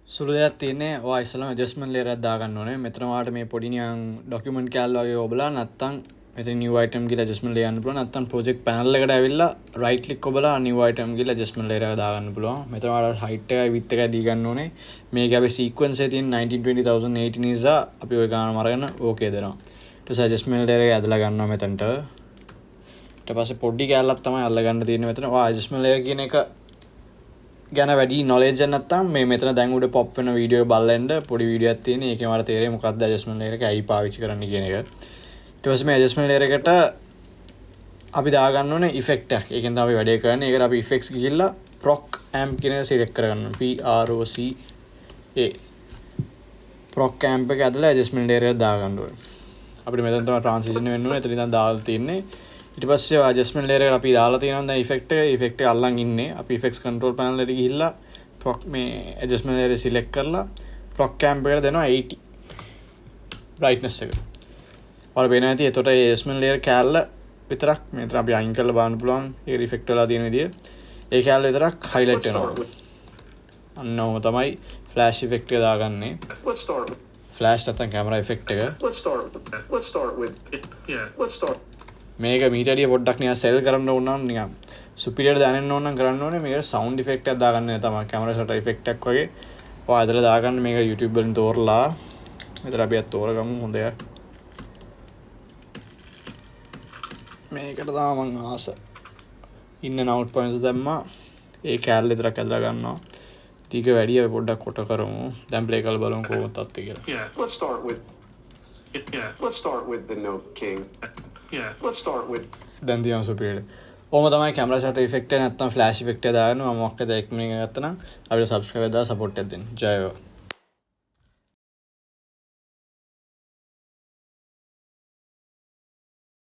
සුළු දෙයක් තියෙන්නේ ඔයා ඉස්සෙල්ලාම ඇඩ්ජස්ට්මන්ට් ලේයර් එකක් දාගන්න ඕනේ. මෙතන ඔයාලට මේ පොඩි නිකන් ડોකියුමන්ට් කෑල්ල වගේ ඔබලා නැත්තම් මෙතන new item ගිහලා ඇඩ්ජස්ට්මන්ට් ලේයර් යන්න පුළුවන්. නැත්තම් project panel එකට ඇවිල්ලා right click ඔබලා new item ගිහලා ඇඩ්ජස්ට්මන්ට් ලේයර් එක දාගන්න පුළුවන්. මෙතන ඔයාලට height එකයි width එකයි දී ගන්න ඕනේ. මේකේ අපි sequence එකේ තියෙන 1920,080 නිසා අපි ওই ගානම අරගෙන okay දෙනවා. ඊට පස්සේ ඇඩ්ජස්ට්මන්ට් ලේයර් එක ඇදලා ගන්නවා මෙතනට. ඊට පස්සේ පොඩි කෑල්ලක් තමයි අල්ල ගන්න තියෙන්නේ මෙතන. ඔයා ඇඩ්ජස්ට්මන්ට් ලේයර් කියන එක ගැන වැඩි නොලෙජ් එකක් නැත්නම් මේ මෙතන දැන් උඩ පොප් වෙන වීඩියෝ එක බලන්න පොඩි වීඩියෝ එකක් තියෙන. ඒකෙන් මට තේරෙයි මොකක්ද ඇඩ්ජස්ට්මන්ට් ලේයර් එක ඇයි පාවිච්චි කරන්නේ කියන එක. ඊට පස්සේ මේ ඇඩ්ජස්ට්මන්ට් ලේයර් එකට අපි දාගන්න ඕනේ ඉෆෙක්ට් එකක්. ඒකෙන් තමයි අපි වැඩේ කරන්නේ. ඒකට අපි ඉෆෙක්ට්ස් ගිහිල්ලා proc amp කියන එක සිලෙක්ට් කරගන්න ඕනේ. PROCA proc amp එක ඇදලා ඇඩ්ජස්ට්මන්ට් ලේයර් එක දාගන්න ඕනේ. අපිට මෙතන තමයි ට්‍රාන්සිෂන් වෙන්න ඕනේ. එතන ඉඳන් දාලා තියෙන්නේ. ඊට පස්සේ ඇඩ්ජස්ට්මන්ට් ලේයර් එකට අපි දාලා තියෙනවා දැන් ඉෆෙක්ට් එක අල්ලන් ඉන්නේ. අපි ඉෆෙක්ට්ස් කන්ට්‍රෝල් පැනල් එකට ගිහිල්ලා proc මේ ඇඩ්ජස්ට්මන්ට් ලේයර් සිලෙක්ට් කරලා proc amp එකට දෙනවා 80 brightness එක. ඔයාලා පේනවා ඇති එතකොට ඒ ඇඩ්ජස්ට්මන්ට් ලේයර් කෑල්ල විතරක් මෙතන අපි අයින් කරලා බලන්න පුළුවන්. ඒක ඉෆෙක්ට් වල තියෙන විදිය. ඒ කෑල්ල විතරක් highlight වෙනවා. අන්නෝම තමයි flash effect එක දාගන්නේ. flash නැත්නම් camera effect එක. මේක මීට වැඩිය පොඩ්ඩක් නිකන් සෙල් කරන්න ඕන නම් නිකන් සුපිරියර් දැනෙන්න ඕන නම් කරන්න ඕනේ මේක සවුන්ඩ් ඉෆෙක්ට් එකක් දාගන්න තමයි කැමරා ෂටර් ඉෆෙක්ට් එකක් වගේ. ඔය ඇදලා දාගන්න මේක YouTube වලින් තෝරලා. මෙතන අපි අත් තෝරගමු හොඳයි. මේකට තමයි මම ආස. ඉන්න නවුට් පොයින්ට්ස් දැම්මා. ඒ කැලේ විතරක් ඇදලා ගන්නවා. ටික වැඩි අපි පොඩ්ඩක් කොට කරමු. දැන් ප්ලේ කරලා බලමු කොහොමද තත්ත්වය කියලා. Let's start with the Note King. Let's start with දැන් තියන සුපිරියර්. ඕම තමයි කැමරා ෂටර් ඉෆෙක්ට් එක නැත්නම් ෆ්ලෑෂ් ඉෆෙක්ට් එක දාගන්න. මම මොකක්ද 1 මිනිහ ගත්තා නම් අපිට subscribe එක දාලා support එකක් දෙන්න. ජය වේවා.